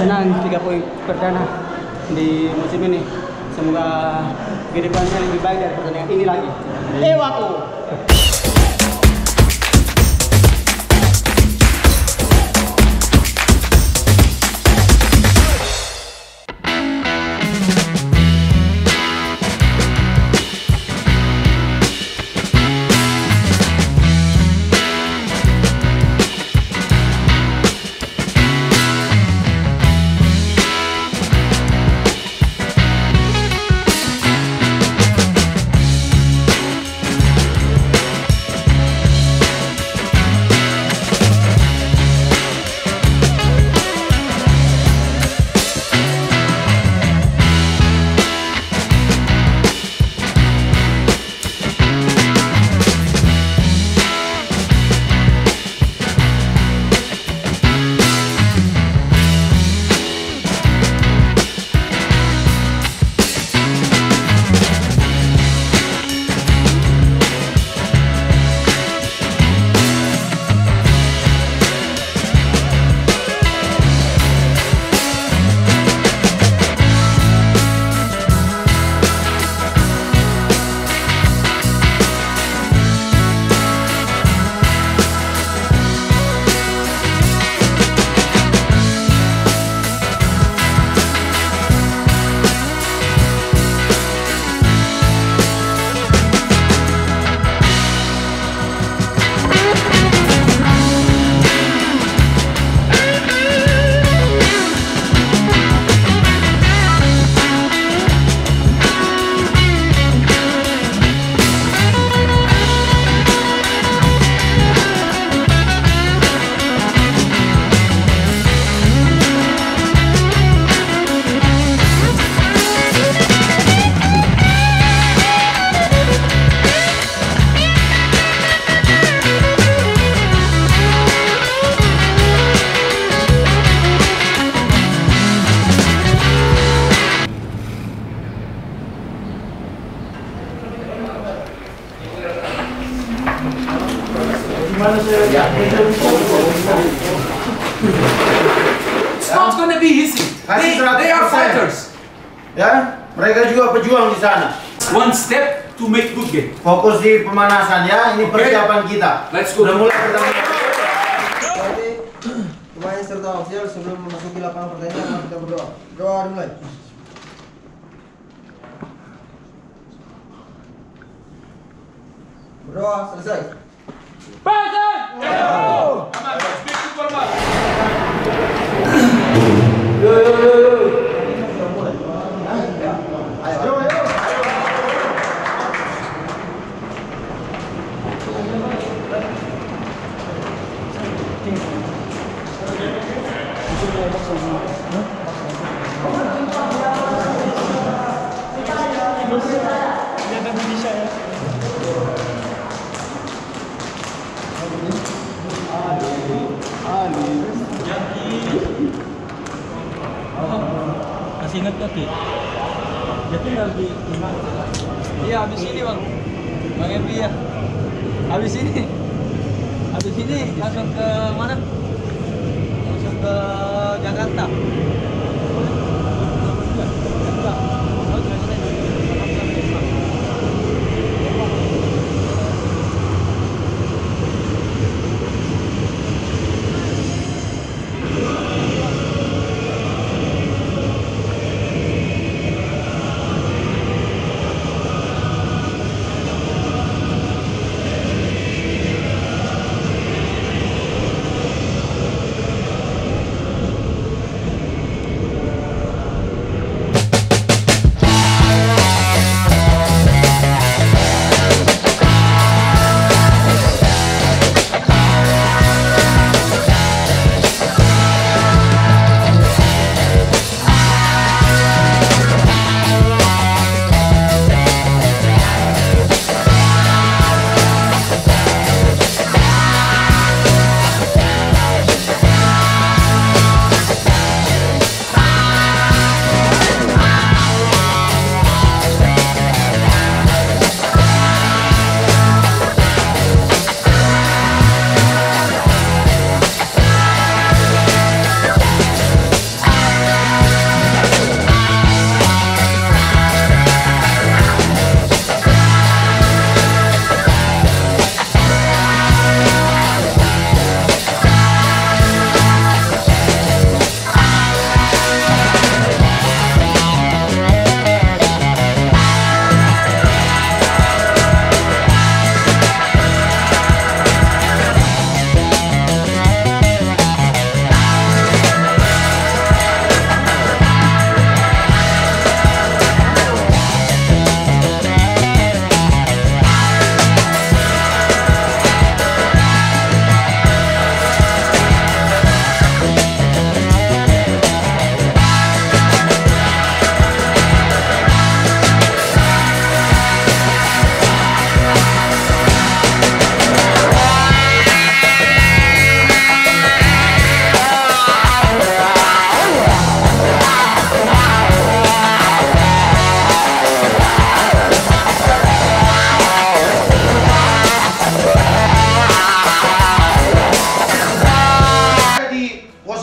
senang 3 poin perdana di musim ini. Semoga kedepannya lebih baik dari pertandingan ini lagi. Ewaku. It's not gonna be easy. They are fighters. Ya, mereka juga pejuang di sana. One step to make good game. Fokus di pemanasan ya, ini persiapan kita. Let's go. Udah mulai pertandingan. Berarti pemain serta ofisial sebelum memasuki lapangan pertandingan kita berdoa. Doa dimulai. Berdoa selesai. Masih ingat kaki? Dia tinggal di iya, habis ini bang Epi ya. Habis ini langsung ke mana? Langsung ke Jakarta.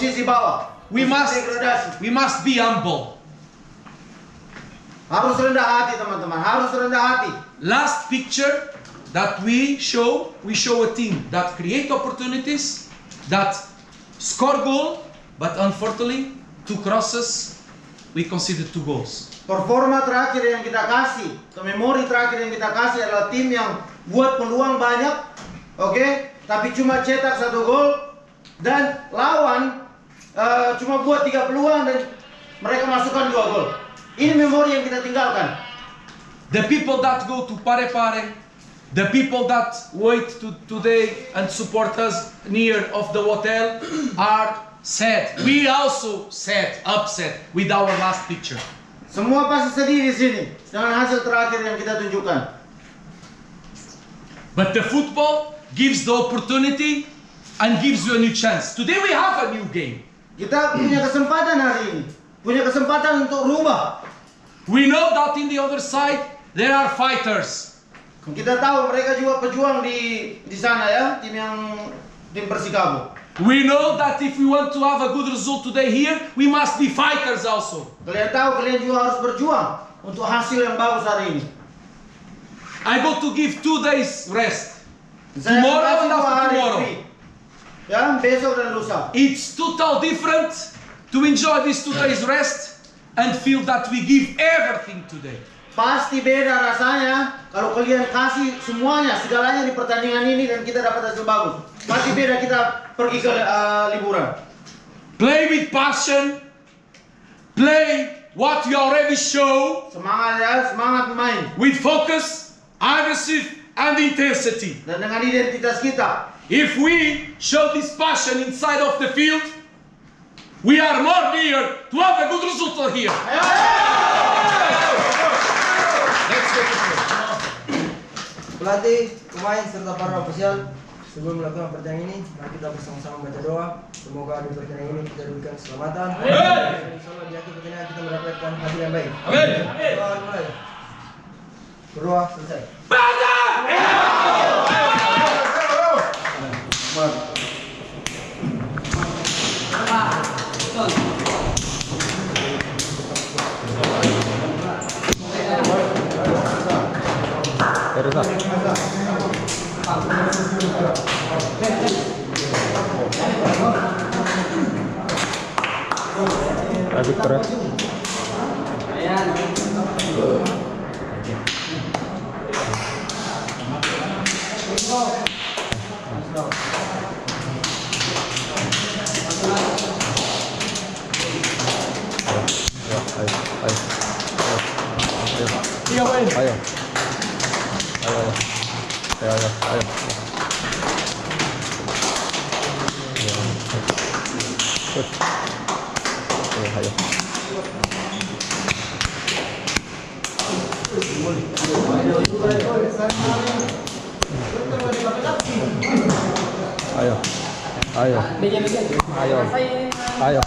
posisi bawah. We Posisi degradasi. must be humble. Harus rendah hati teman-teman, harus rendah hati. Last picture that we show a team that create opportunities, that score goal, but unfortunately 2 crosses, we consider 2 goals. Performa terakhir yang kita kasih, atau memori terakhir yang kita kasih adalah tim yang buat peluang banyak, oke, tapi cuma cetak 1 gol, dan lawan cuma buat 3 peluang dan mereka masukkan 2 gol. Ini memori yang kita tinggalkan. The people that go to Pare-Pare, the people that wait today and support us near of the hotel are sad. We also sad, upset with our last picture. Semua pasti sedih di sini dengan hasil terakhir yang kita tunjukkan. But the football gives the opportunity and gives you a new chance. Today we have a new game. Kita punya kesempatan hari ini, punya kesempatan untuk rubah. We know that in the other side there are fighters. Kita tahu mereka juga pejuang di sana ya, tim Persikabo. We know that if we want to have a good result today here, we must be fighters also. Kalian tahu kalian juga harus berjuang untuk hasil yang bagus hari ini. I go to give 2 days rest. Saya Tomorrow kasih and 2 after hari tomorrow. free. Ya, besok dan lusa. It's total different to enjoy these 2 days rest and feel that we give everything today. Pasti beda rasanya kalau kalian kasih semuanya, segalanya di pertandingan ini dan kita dapat hasil bagus. Pasti beda kita pergi ke liburan. Play with passion. Play what you already show Semangat ya, semangat main. with focus, aggressive and intensity. Dan dengan identitas kita. If we show this passion inside of the field, we are more near to have a good result here. Let's go to play. Pelatih, pemain serta para ofisial, sebelum melakukan pertandingan ini, mari kita bersama-sama baca doa. Semoga di pertandingan ini kita diberikan keselamatan. Insyaallah di akhir pertandingan kita mendapatkan hasil yang baik. Amin. Doa mulai. Berdoa selesai. Aduk keras. Ayo.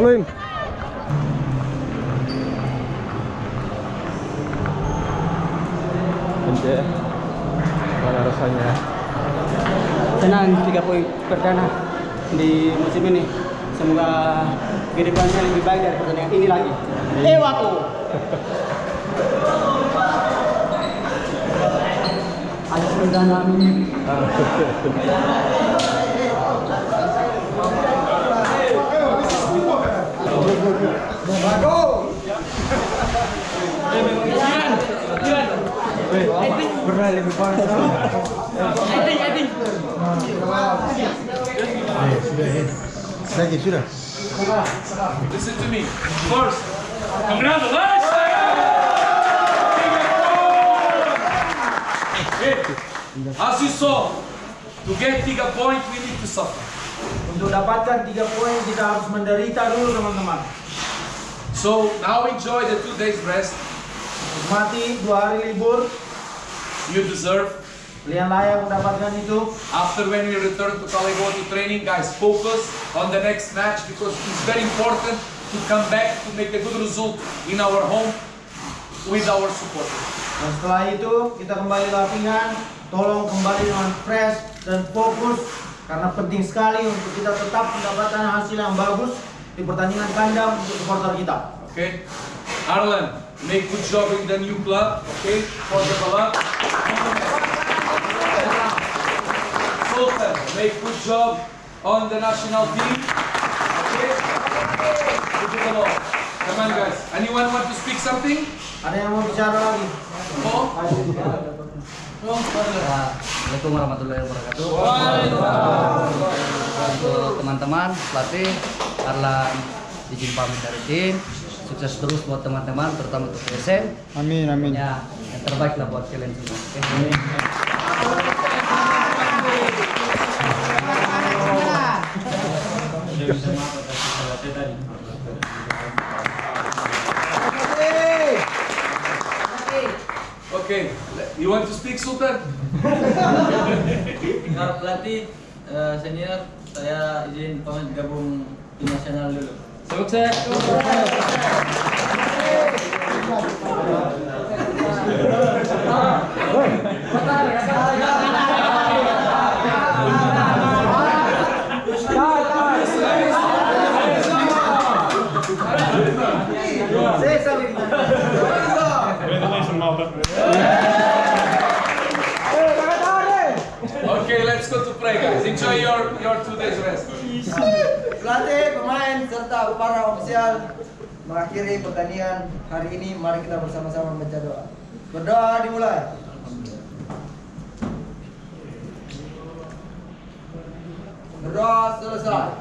Lim. Anjir. Mana rasanya? Senang 3 poin perdana di musim ini. Semoga kedepannya lebih baik dari pertandingan ini lagi. Waktu. Ada perdana ini. Berat lebih panas. Sudah. Listen to me. First, congratulations! As you saw, to get 3 points, we need to suffer. Untuk dapatkan 3 poin kita harus menderita dulu teman-teman. So now enjoy the 2 days rest. Nikmati 2 hari libur. You deserve. Kalian layak mendapatkan itu. After when we return to Kalegoti training, guys, focus on the next match because it's very important to come back to make a good result in our home with our supporters. Dan setelah itu kita kembali latihan. Tolong kembali dengan fresh dan fokus karena penting sekali untuk kita tetap mendapatkan hasil yang bagus di pertandingan kandang untuk supporter kita. Okay, Arlen, make good job in the new club. Okay, for the club. Sultan, make good job on the national team. Okay, good to go. Come on, guys. Anyone want to speak something? Ada yang mau bicara lagi? Oh? Assalamualaikum warahmatullahi wabarakatuh. Untuk teman-teman pelatih, Arlan izin pamit dari tim. Sukses terus buat teman-teman, terutama untuk PSM. Amin. Ya, yang terbaik lah buat kalian semua. Oke. Okay, you want to speak, Sultan? Para pelatih senior, saya izin pamit gabung tim nasional dulu. Sukses. Okay, let's go to pray, guys. Enjoy your 2 days rest. Pelatih, pemain, serta para ofisial mengakhiri pertandingan hari ini. Mari kita bersama-sama membaca doa. Berdoa dimulai. Berdoa selesai.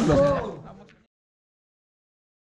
Saudara.